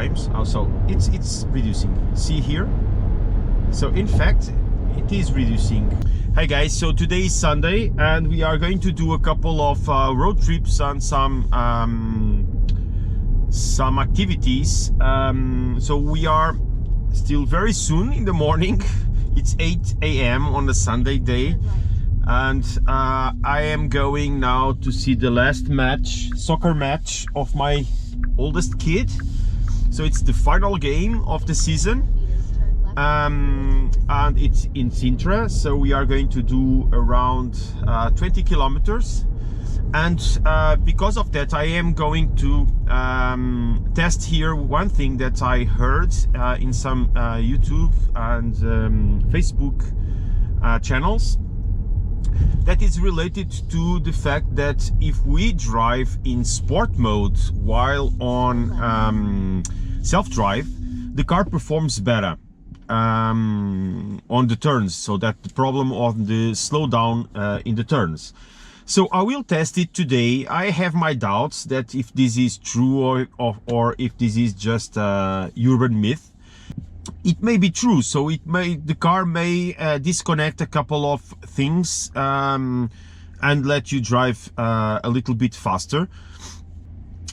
times. Also, it's reducing. See here. So in fact, it is reducing. Hi guys, so today is Sunday and we are going to do a couple of road trips and some activities. So we are still very soon in the morning. It's 8 a.m. on the Sunday day, and I am going now to see the last soccer match of my oldest kid. So it's the final game of the season, and it's in Sintra. So we are going to do around 20 kilometers, and because of that I am going to test here one thing that I heard in some YouTube and Facebook channels, that is related to the fact that if we drive in sport mode while on self-drive, the car performs better on the turns, so that the problem of the slowdown in the turns. So I will test it today. I have my doubts that if this is true or if this is just a urban myth. It may be true, so the car may disconnect a couple of things and let you drive a little bit faster.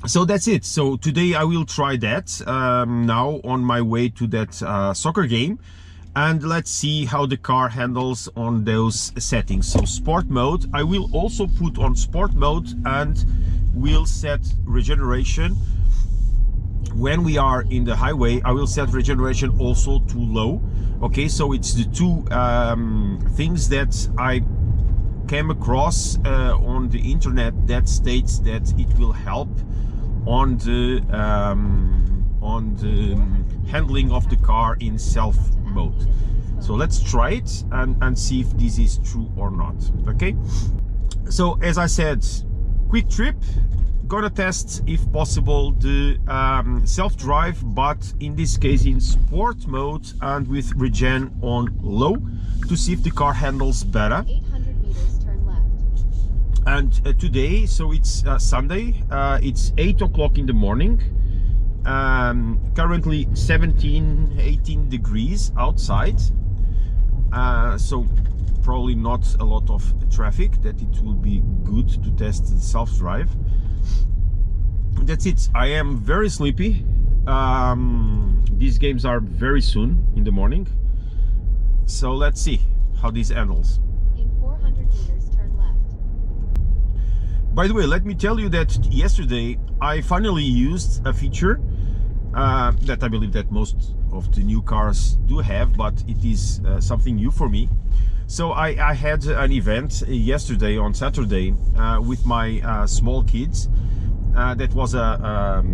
So that's it. So today I will try that now on my way to that soccer game, and let's see how the car handles on those settings. So sport mode, I will also put on sport mode, and we'll set regeneration. When we are in the highway, I will set regeneration also to low. Okay, so it's the two things that I came across on the internet that states that it will help on the handling of the car in self mode. So let's try it and see if this is true or not. Okay, so as I said, quick trip, gonna test if possible the self-drive, but in this case in sport mode and with regen on low, to see if the car handles better. 800 meters, turn left. And today, so it's Sunday, it's 8 o'clock in the morning, currently 18 degrees outside, so probably not a lot of traffic, that it will be good to test the self-drive. That's it. I am very sleepy. These games are very soon in the morning, so let's see how this handles. In 400 meters, turn left. By the way, let me tell you that yesterday I finally used a feature that I believe that most of the new cars do have, but it is something new for me. So I had an event yesterday on Saturday with my small kids. That was a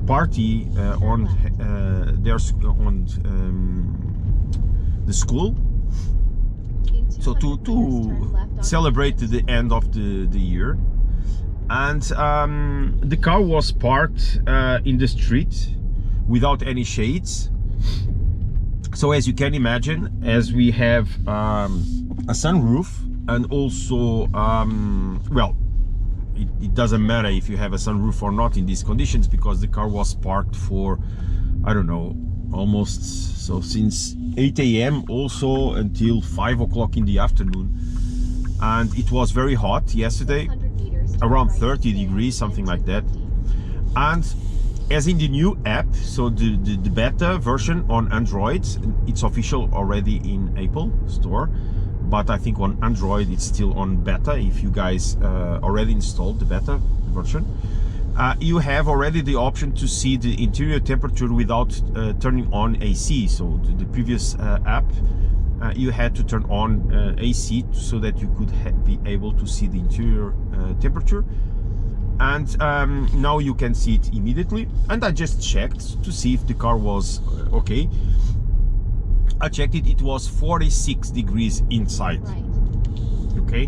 party on the school. So to celebrate the end of the year, and the car was parked in the street without any shades. So as you can imagine, as we have a sunroof, and also well, it doesn't matter if you have a sunroof or not in these conditions, because the car was parked for, I don't know, almost, so since 8 a.m. also until 5 o'clock in the afternoon. And it was very hot yesterday, around 30 degrees, something like that. And as in the new app, so the beta version on Android, it's official already in Apple Store, but I think on Android it's still on beta. If you guys already installed the beta version, you have already the option to see the interior temperature without turning on AC. So the previous app, you had to turn on AC so that you could be able to see the interior temperature. And now you can see it immediately. And I just checked to see if the car was okay. I checked it, it was 46 degrees inside. Right. Okay,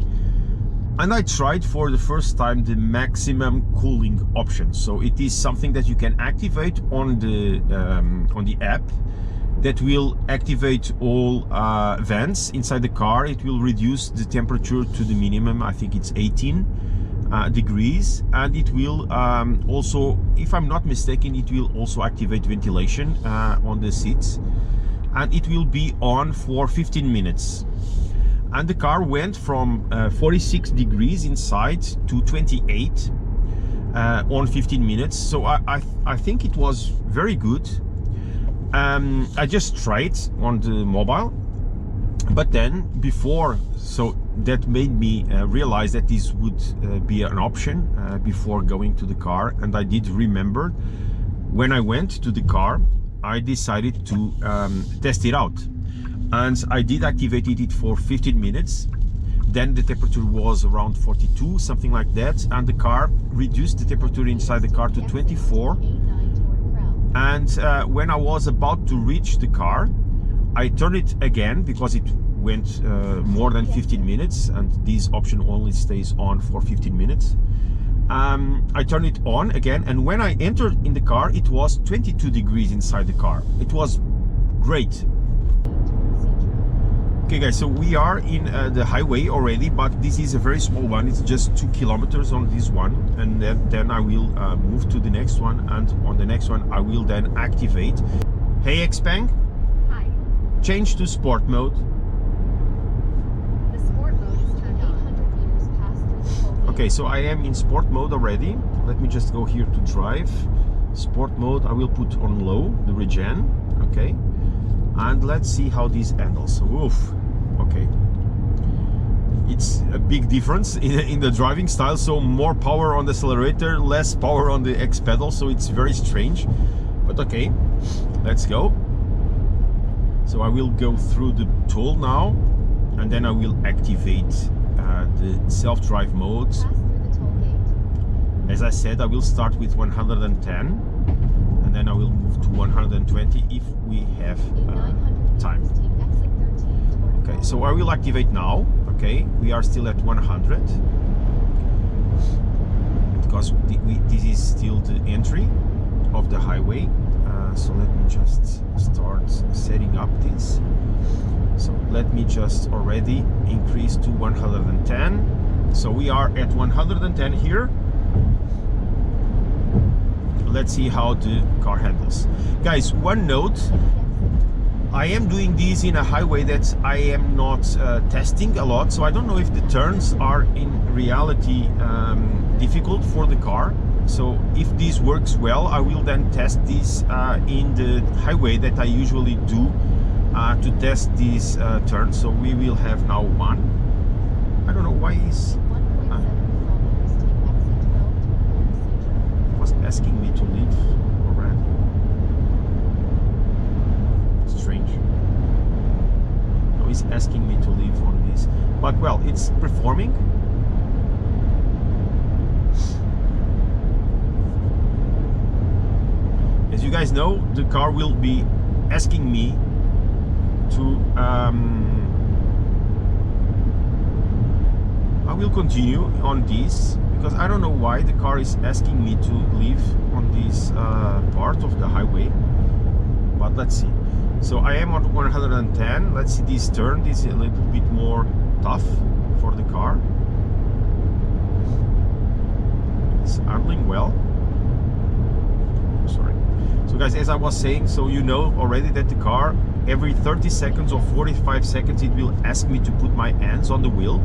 and I tried for the first time the maximum cooling option. So it is something that you can activate on the app, that will activate all vents inside the car. It will reduce the temperature to the minimum. I think it's 18. degrees, and it will also, if I'm not mistaken, it will also activate ventilation on the seats, and it will be on for 15 minutes. And the car went from 46 degrees inside to 28 on 15 minutes. So I think it was very good. I just tried on the mobile, but then before, so that made me realize that this would be an option before going to the car. And I did remember when I went to the car, I decided to test it out, and I did activate it for 15 minutes. Then the temperature was around 42, something like that, and the car reduced the temperature inside the car to 24. And when I was about to reach the car, I turned it again because it went more than 15 minutes, and this option only stays on for 15 minutes. I turned it on again, and when I entered in the car, it was 22 degrees inside the car. It was great. Okay guys, so we are in the highway already, but this is a very small one. It's just 2 kilometers on this one, and then I will move to the next one, and on the next one I will then activate. Hey Xpeng, Hi. change to sport mode. The sport mode is turned on. 800 meters past through the toll gate. Okay, so I am in sport mode already. Let me just go here to drive. Sport mode, I will put on low, the Regen. Okay, and let's see how this handles. Oof. Okay, it's a big difference in the driving style. So more power on the accelerator, less power on the X pedal. So it's very strange, but okay, let's go. So I will go through the toll now, and then I will activate the self-drive mode. Pass through the toll gate. As I said, I will start with 110, and then I will move to 120 if we have In 900 time. meters, take exit 13 toward Okay, so I will activate now. Okay, we are still at 100 because this is still the entry of the highway. So let me just start setting up this. So let me just already increase to 110. So we are at 110 here. Let's see how the car handles. Guys, one note. I am doing this in a highway that I am not testing a lot, so I don't know if the turns are in reality difficult for the car. So if this works well, I will then test this in the highway that I usually do to test these turns. So we will have now one. I don't know why is 1.7 kilometers, take exit 12 toward was asking me to leave already. Strange. No, he's asking me to leave on this, but well, it's performing. As you guys know, the car will be asking me to I will continue on this because I don't know why the car is asking me to leave on this part of the highway, but let's see. So I am on 110. Let's see this turn. This is a little bit more tough for the car. It's handling well. Sorry. So guys, as I was saying, so you know already that the car every 30 seconds or 45 seconds it will ask me to put my hands on the wheel.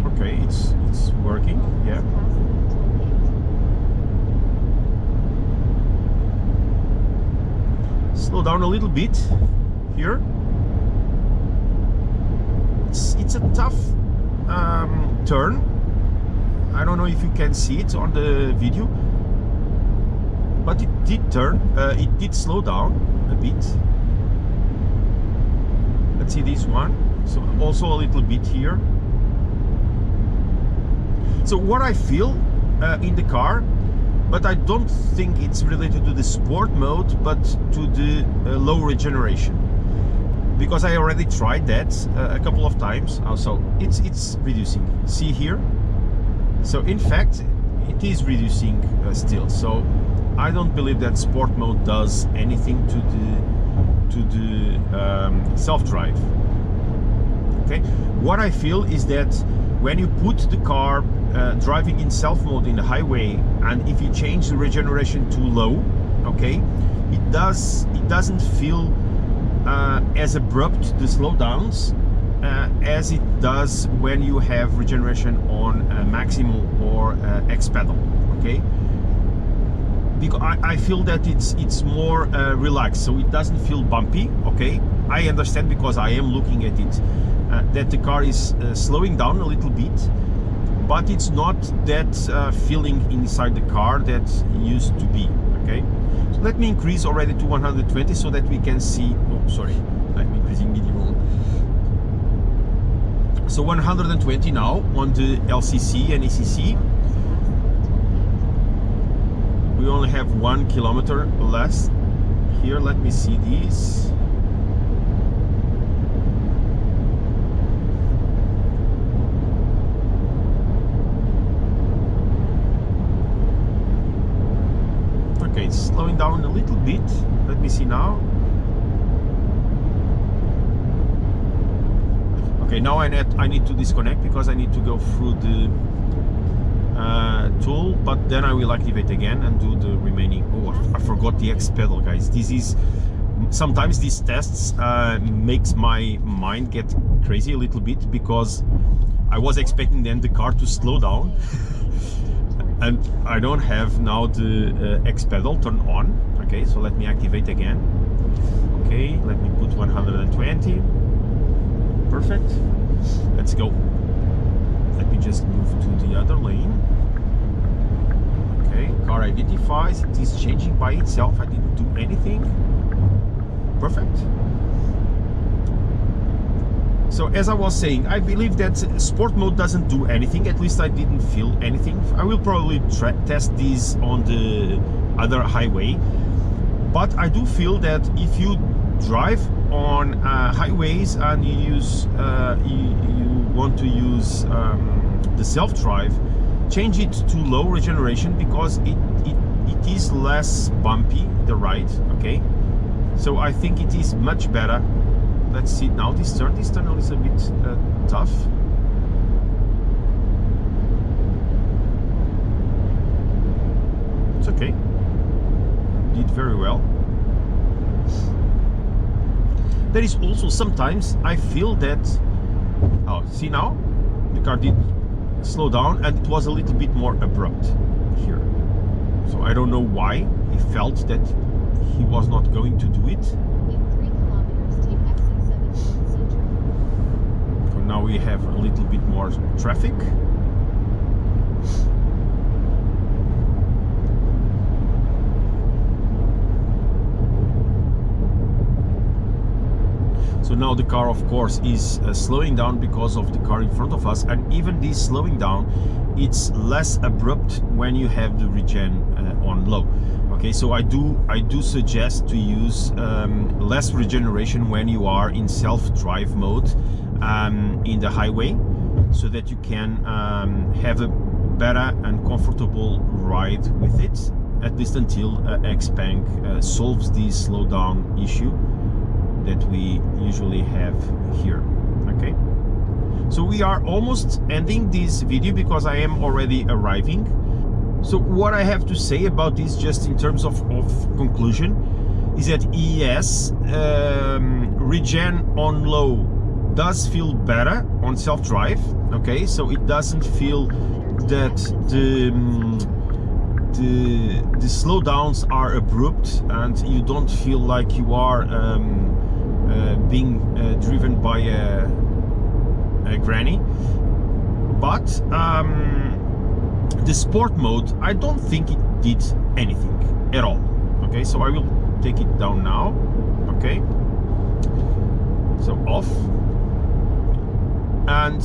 Okay, it's working, yeah. Slow down a little bit here. It's a tough turn. I don't know if you can see it on the video, but it did turn. It did slow down a bit. Let's see this one. So also a little bit here. So what I feel in the car, but I don't think it's related to the sport mode, but to the low regeneration, because I already tried that a couple of times. Also, it's reducing. See here. So in fact, it is reducing still. So I don't believe that sport mode does anything to the self-drive. Okay, what I feel is that when you put the car driving in self mode in the highway, and if you change the regeneration to low, okay, it doesn't feel as abrupt, the slowdowns, as it does when you have regeneration on maximum or X pedal. Okay, because I feel that it's more relaxed, so it doesn't feel bumpy. Okay, I understand, because I am looking at it, that the car is slowing down a little bit, but it's not that feeling inside the car that used to be. Okay, so let me increase already to 120 so that we can see. Oh, sorry, I'm increasing medium. So 120 now on the LCC and ECC. We only have 1 kilometer less here. Let me see these. Okay, it's slowing down a little bit. Let me see now. Okay, now I need to disconnect because I need to go through the tool, but then I will activate again and do the remaining. Oh, I forgot the X pedal, guys. This is sometimes these tests makes my mind get crazy a little bit, because I was expecting then the car to slow down and I don't have now the X pedal turned on. Okay, so let me activate again. Okay, let me put 120. Perfect. Let's go. Let me just move to the other lane. Okay, car identifies. It is changing by itself. I didn't do anything. Perfect. So as I was saying, I believe that sport mode doesn't do anything. At least I didn't feel anything. I will probably test these on the other highway. But I do feel that if you drive on highways and you use you want to use the self-drive, change it to low regeneration, because it is less bumpy, the ride. Okay, so I think it is much better. Let's see now. This turn is a bit tough. It's okay, did very well. There is also sometimes I feel that, oh, see now, the car did slow down and it was a little bit more abrupt here. So I don't know why he felt that he was not going to do it. In 3 kilometers, take exit 7 Central. So now we have a little bit more traffic. So now the car, of course, is slowing down because of the car in front of us, and even this slowing down, it's less abrupt when you have the regen on low. Okay, so I do suggest to use less regeneration when you are in self-drive mode in the highway, so that you can have a better and comfortable ride with it, at least until Xpeng solves this slowdown issue that we usually have here. Okay, so we are almost ending this video because I am already arriving. So what I have to say about this, just in terms of conclusion, is that yes, regen on low does feel better on self-drive. Okay, so it doesn't feel that the slowdowns are abrupt, and you don't feel like you are being driven by a granny. But the sport mode, I don't think it did anything at all. Okay, so I will take it down now. Okay, so off. And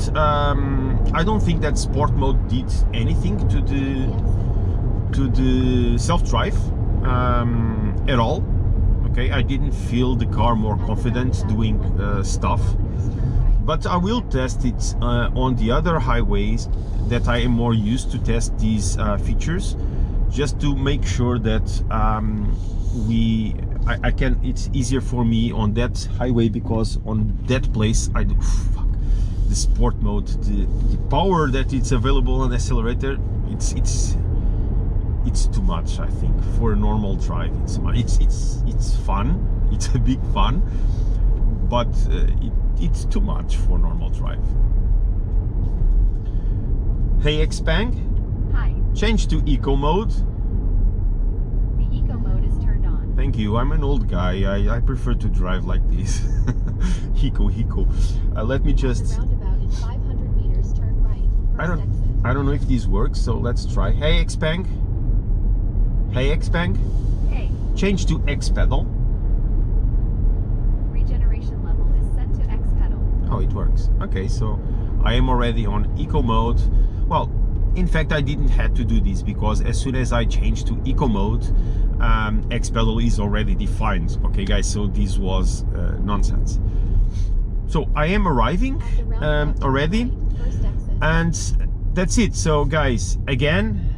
I don't think that sport mode did anything to the self-drive at all. Okay, I didn't feel the car more confident doing stuff, but I will test it on the other highways that I am more used to test these features, just to make sure that I can, it's easier for me on that highway, because on that place I do, fuck, the sport mode, the power that it's available on the accelerator, it's too much, I think, for a normal drive. It's fun, it's a big fun, but it's too much for normal drive. Hey Xpeng, Hi. change to eco mode. The eco mode is turned on. Thank you. I'm an old guy. I prefer to drive like this. Eco. Let me just. Roundabout in 500 meters, turn right. First exit. I don't know if this works, so let's try. Hey Xpeng. Hey Xpeng. Hey. Change to X pedal. Regeneration level is set to X pedal. Oh, it works. Okay, so I am already on eco mode. Well, in fact, I didn't have to do this, because as soon as I changed to eco mode, X pedal is already defined. Okay, guys, so this was nonsense. So I am arriving already, First exit. and that's it. So guys, again,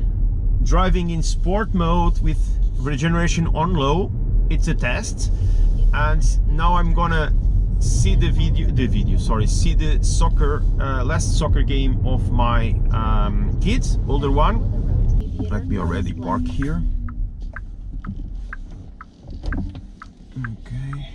driving in sport mode with regeneration on low, it's a test. And now I'm gonna see the soccer last soccer game of my kids, older one. Let me already park here. Okay.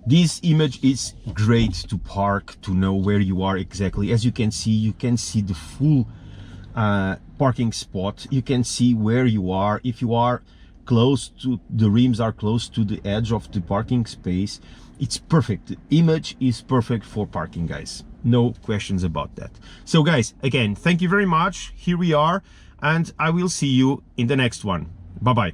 This image is great to park, to know where you are exactly. As you can see the full parking spot. You can see where you are. If you are close to, the rims are close to the edge of the parking space, it's perfect. The image is perfect for parking, guys. No questions about that. So guys, again, thank you very much. Here we are, and I will see you in the next one. Bye bye.